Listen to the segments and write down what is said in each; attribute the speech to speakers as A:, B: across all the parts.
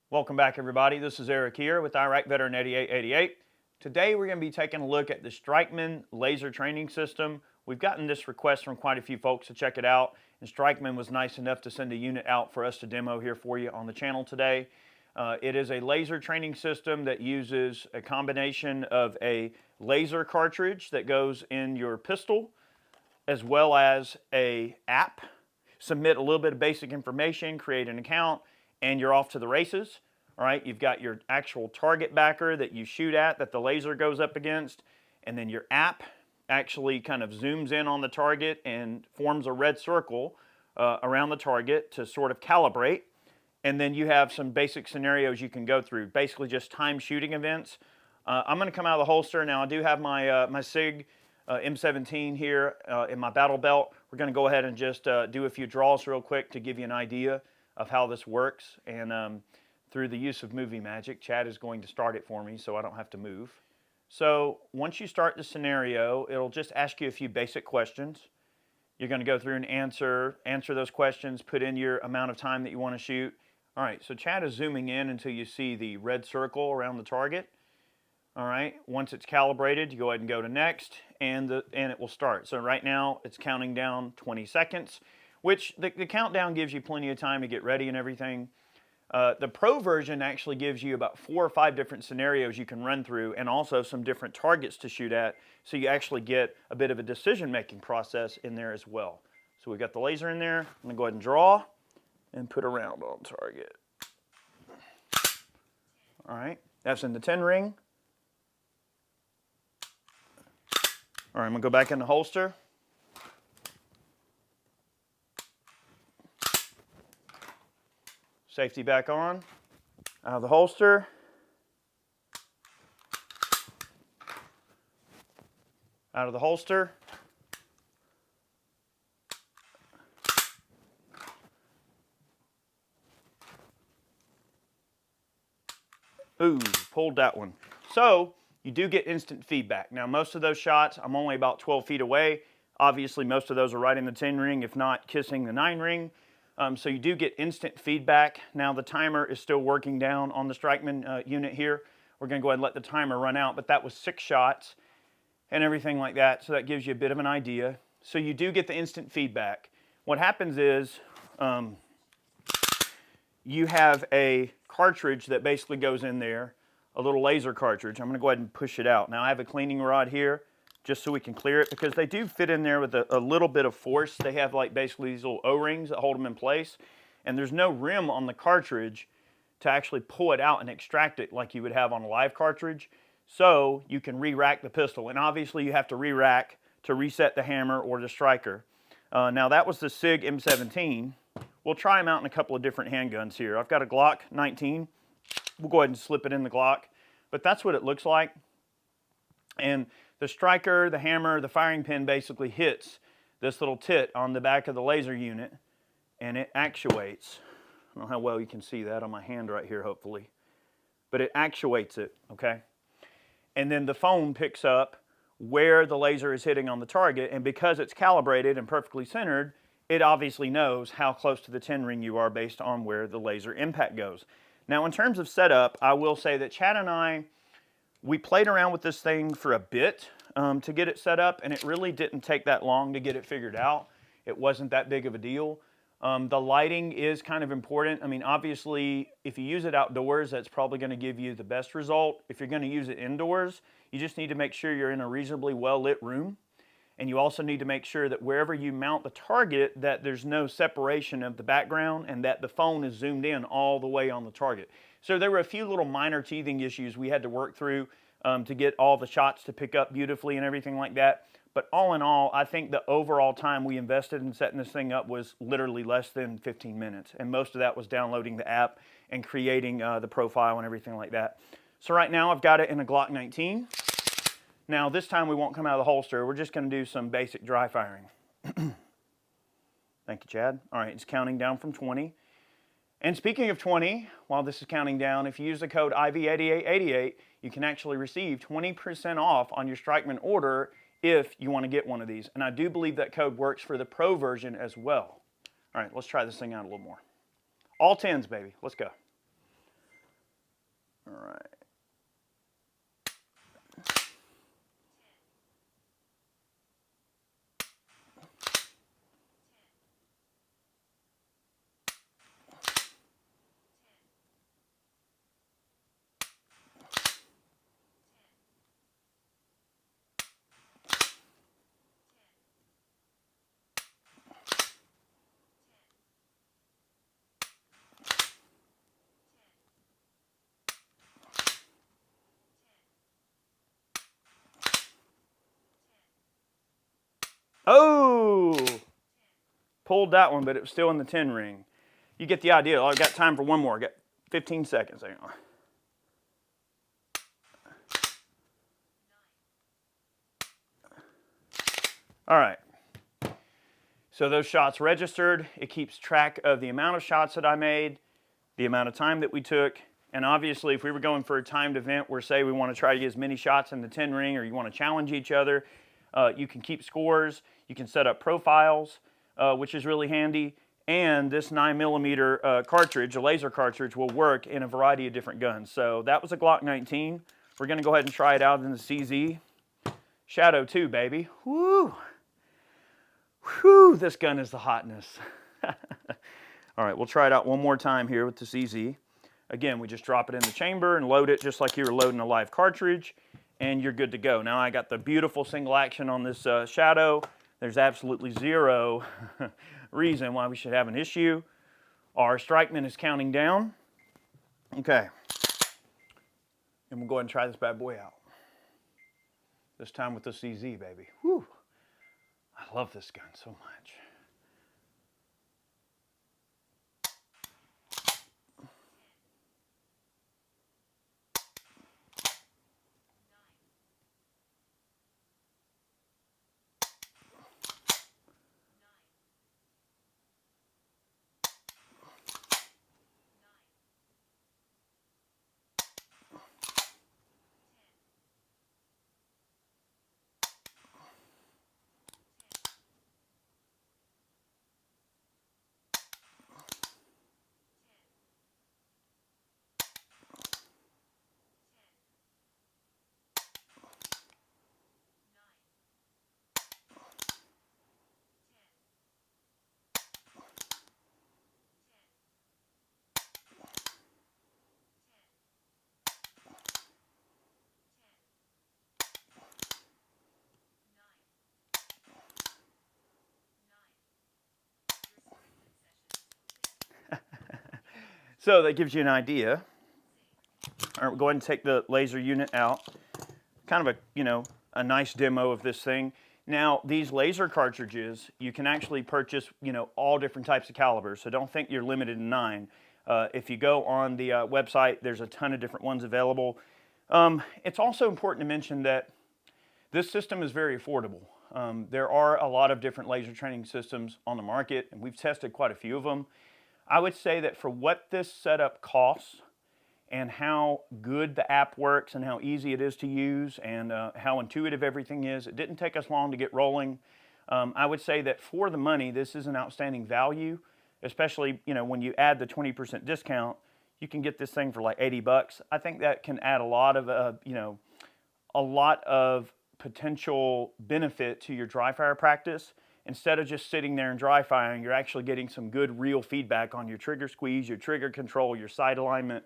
A: Welcome back, everybody. This is Eric here with Iraq Veteran 8888. Today we're going to be taking a look at the Strikeman Laser Training System. We've gotten this request from quite a few folks to check it out, and Strikeman was nice enough to send a unit out for us to demo here for you on the channel today. It is a laser training system that uses a combination of a laser cartridge that goes in your pistol, as well as an app. Submit a little bit of basic information, create an account, and you're off to the races. All right, you've got your actual target backer that you shoot at, that the laser goes up against, and then your app actually kind of zooms in on the target and forms a red circle around the target to sort of calibrate. And then you have some basic scenarios you can go through, basically just time shooting events. I'm going to come out of the holster. Now I do have my, my SIG M17 here in my battle belt. We're going to go ahead and just do a few draws real quick to give you an idea of how this works. And through the use of movie magic, Chad is going to start it for me so I don't have to move. So once you start the scenario, it'll just ask you a few basic questions. You're going to go through and answer those questions, put in your amount of time that you want to shoot. All right, so Chad is zooming in until you see the red circle around the target. All right, once it's calibrated, you go ahead and go to next, and it will start. So right now, it's counting down 20 seconds, which the countdown gives you plenty of time to get ready and everything. The Pro version actually gives you about 4 or 5 different scenarios you can run through, and also some different targets to shoot at, so you actually get a bit of a decision-making process in there as well. So we've got the laser in there. I'm going to go ahead and draw and put a round on target. All right, that's in the 10 ring. All right, I'm going to go back in the holster. Safety back on. Out of the holster. Out of the holster. Ooh, pulled that one. So you do get instant feedback. Now most of those shots, I'm only about 12 feet away. Obviously most of those are right in the 10 ring, if not kissing the 9 ring. So you do get instant feedback. Now the timer is still working down on the Strikeman unit here. We're going to go ahead and let the timer run out, but that was 6 shots and everything like that, so that gives you a bit of an idea. So you do get the instant feedback. What happens is you have a cartridge that basically goes in there, a little laser cartridge. I'm going to go ahead and push it out. Now I have a cleaning rod here just so we can clear it, because they do fit in there with a little bit of force. They have like basically these little O-rings that hold them in place, and there's no rim on the cartridge to actually pull it out and extract it like you would have on a live cartridge. So you can re-rack the pistol, and obviously you have to re-rack to reset the hammer or the striker. Now that was the SIG M17. We'll try them out in a couple of different handguns here. I've got a Glock 19. We'll go ahead and slip it in the Glock, but that's what it looks like. And the striker, the hammer, the firing pin basically hits this little tit on the back of the laser unit, and it actuates. I don't know how well you can see that on my hand right here, hopefully, but it actuates it, okay? And then the phone picks up where the laser is hitting on the target, and because it's calibrated and perfectly centered, it obviously knows how close to the 10 ring you are based on where the laser impact goes. Now in terms of setup, I will say that Chad and I, we played around with this thing for a bit to get it set up, and it really didn't take that long to get it figured out. It wasn't that big of a deal. The lighting is kind of important. I mean, obviously, if you use it outdoors, that's probably going to give you the best result. If you're going to use it indoors, you just need to make sure you're in a reasonably well-lit room. And you also need to make sure that wherever you mount the target, that there's no separation of the background and that the phone is zoomed in all the way on the target. So there were a few little minor teething issues we had to work through to get all the shots to pick up beautifully and everything like that. But all in all, I think the overall time we invested in setting this thing up was literally less than 15 minutes. And most of that was downloading the app and creating the profile and everything like that. So right now I've got it in a Glock 19. Now this time we won't come out of the holster. We're just going to do some basic dry firing. Thank you, Chad. All right, it's counting down from 20. And speaking of 20, while this is counting down, if you use the code IV8888, you can actually receive 20% off on your Strikeman order if you want to get one of these. And I do believe that code works for the Pro version as well. All right, let's try this thing out a little more. All 10s, baby. Let's go. All right. Oh! Pulled that one, but it was still in the 10 ring. You get the idea. I've got time for one more. I got 15 seconds. Hang on. All right. So those shots registered. It keeps track of the amount of shots that I made, the amount of time that we took, and obviously if we were going for a timed event where, say, we want to try to get as many shots in the 10 ring or you want to challenge each other, you can keep scores. You can set up profiles, which is really handy. And this 9mm cartridge, a laser cartridge, will work in a variety of different guns. So that was a Glock 19. We're going to go ahead and try it out in the CZ. Shadow 2, baby. Woo! Whew, this gun is the hotness. All right, we'll try it out one more time here with the CZ. Again, we just drop it in the chamber and load it just like you were loading a live cartridge, and you're good to go. Now I got the beautiful single action on this Shadow. There's absolutely zero reason why we should have an issue. Our Strikeman is counting down. Okay. And we'll go ahead and try this bad boy out. This time with the CZ, baby. Whew. I love this gun so much. So that gives you an idea. All right, we'll go ahead and take the laser unit out. Kind of a nice demo of this thing. Now, these laser cartridges, you can actually purchase, all different types of calibers. So don't think you're limited to 9. If you go on the website, there's a ton of different ones available. It's also important to mention that this system is very affordable. There are a lot of different laser training systems on the market, and we've tested quite a few of them. I would say that for what this setup costs and how good the app works and how easy it is to use and how intuitive everything is, it didn't take us long to get rolling. I would say that for the money, this is an outstanding value, especially when you add the 20% discount, you can get this thing for like 80 bucks. I think that can add a lot of potential benefit to your dry fire practice. Instead of just sitting there and dry firing, you're actually getting some good real feedback on your trigger squeeze, your trigger control, your sight alignment.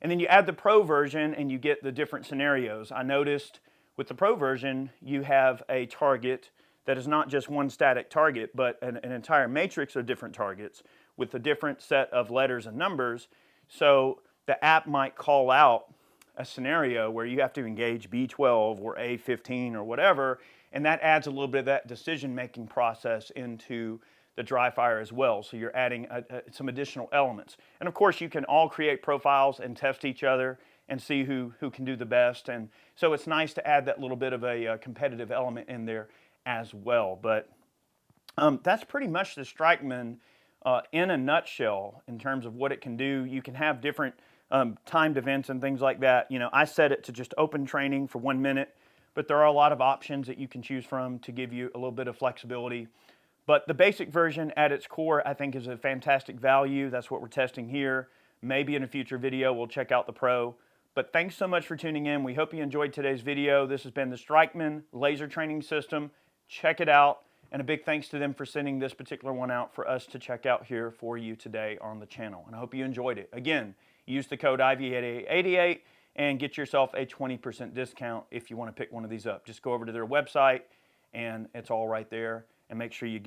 A: And then you add the Pro version and you get the different scenarios. I noticed with the Pro version, you have a target that is not just one static target, but an entire matrix of different targets with a different set of letters and numbers. So the app might call out a scenario where you have to engage B12 or A15 or whatever, and that adds a little bit of that decision-making process into the dry fire as well. So you're adding some additional elements. And of course, you can all create profiles and test each other and see who can do the best. And so it's nice to add that little bit of a competitive element in there as well. But that's pretty much the Strikeman in a nutshell in terms of what it can do. You can have different timed events and things like that. I set it to just open training for 1 minute, but there are a lot of options that you can choose from to give you a little bit of flexibility. But the basic version at its core, I think, is a fantastic value. That's what we're testing here. Maybe in a future video, we'll check out the Pro. But thanks so much for tuning in. We hope you enjoyed today's video. This has been the Strikeman Laser Training System. Check it out. And a big thanks to them for sending this particular one out for us to check out here for you today on the channel. And I hope you enjoyed it. Again, use the code IV8888 and get yourself a 20% discount if you want to pick one of these up. Just go over to their website and it's all right there. And make sure you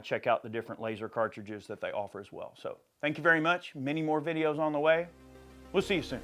A: check out the different laser cartridges that they offer as well. So thank you very much. Many more videos on the way. We'll see you soon.